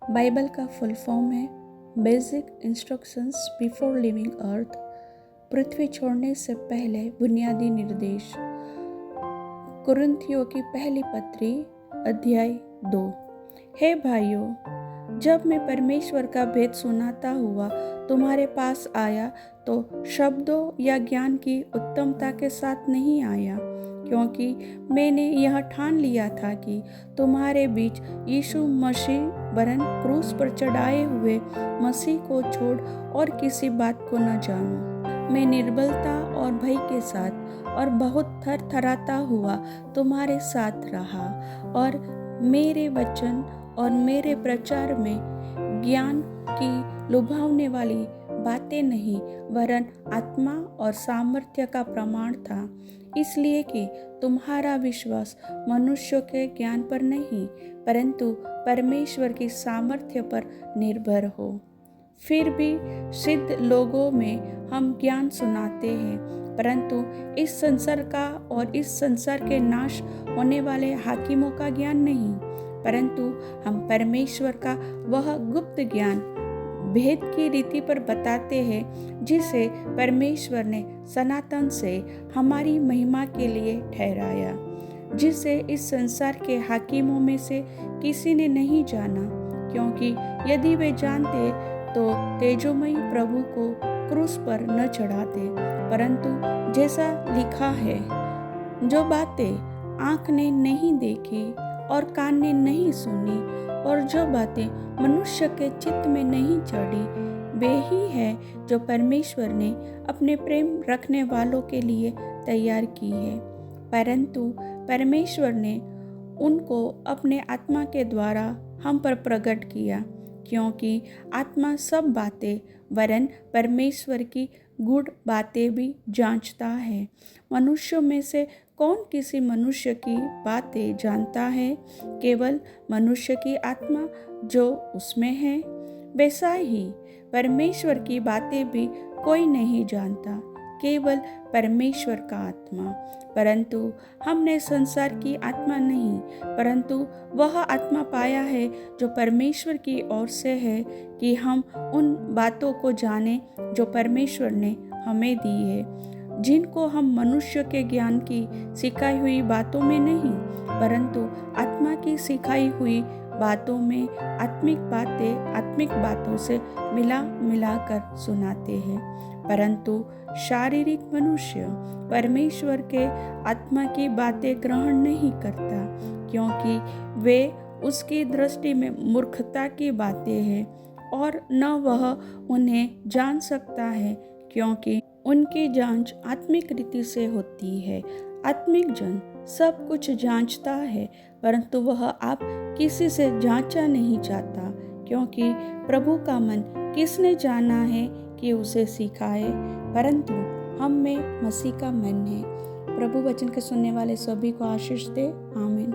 Bible का full form है basic instructions before living अर्थ, पृथ्वी छोड़ने से पहले बुनियादी निर्देश। कुरिन्थियों की पहली पत्री अध्याय 2। हे भाइयों, जब मैं परमेश्वर का भेद सुनाता हुआ तुम्हारे पास आया तो शब्दों या ज्ञान की उत्तमता के साथ नहीं आया, क्योंकि मैंने यह ठान लिया था कि तुम्हारे बीच यीशु मसीह वरन क्रूस पर चढ़ाए हुए मसीह को छोड़ और किसी बात को न जानूं। मैं निर्बलता और भय के साथ और बहुत थरथराता हुआ तुम्हारे साथ रहा, और मेरे वचन और मेरे प्रचार में ज्ञान की लुभावने वाली बातें नहीं वरन आत्मा और सामर्थ्य का प्रमाण था, इसलिए कि तुम्हारा विश्वास मनुष्यों के ज्ञान पर नहीं परंतु परमेश्वर की सामर्थ्य पर निर्भर हो। फिर भी सिद्ध लोगों में हम ज्ञान सुनाते हैं, परंतु इस संसार का और इस संसार के नाश होने वाले हाकिमों का ज्ञान नहीं, परंतु हम परमेश्वर का वह गुप्त ज्ञान भेद की रीति पर बताते हैं, जिसे परमेश्वर ने सनातन से हमारी महिमा के लिए ठहराया, जिसे इस संसार के हाकिमों में से किसी ने नहीं जाना, क्योंकि यदि वे जानते तो तेजोमयी प्रभु को क्रूस पर न चढ़ाते। परंतु जैसा लिखा है, जो बातें आँख ने नहीं देखी और कान ने नहीं सुनी और जो बातें मनुष्य के चित्त में नहीं चढ़ी, वे ही है जो परमेश्वर ने अपने प्रेम रखने वालों के लिए तैयार की है। परंतु परमेश्वर ने उनको अपने आत्मा के द्वारा हम पर प्रकट किया, क्योंकि आत्मा सब बातें वरन परमेश्वर की गूढ़ बातें भी जांचता है। मनुष्यों में से कौन किसी मनुष्य की बातें जानता है? केवल मनुष्य की आत्मा जो उसमें है। वैसा ही परमेश्वर की बातें भी कोई नहीं जानता, केवल परमेश्वर का आत्मा। परंतु हमने संसार की आत्मा नहीं, परंतु वह आत्मा पाया है जो परमेश्वर की ओर से है, कि हम उन बातों को जाने जो परमेश्वर ने हमें दी है, जिनको हम मनुष्य के ज्ञान की सिखाई हुई बातों में नहीं, परंतु आत्मा की सिखाई हुई बातों में आत्मिक बातों से मिला कर सुनाते हैं। परंतु शारीरिक मनुष्य परमेश्वर के आत्मा की बातें ग्रहण नहीं करता, क्योंकि वे उसकी दृष्टि में मूर्खता की बातें हैं, और न वह उन्हें जान सकता है, क्योंकि उनकी जांच आत्मिक रीति से होती है। आत्मिक जन सब कुछ जांचता है, परंतु वह आप किसी से जांचा नहीं जाता, क्योंकि प्रभु का मन किसने जाना है कि उसे सिखाए, परंतु हम में मसीह का मन है। प्रभु वचन के सुनने वाले सभी को आशीष दे। आमीन।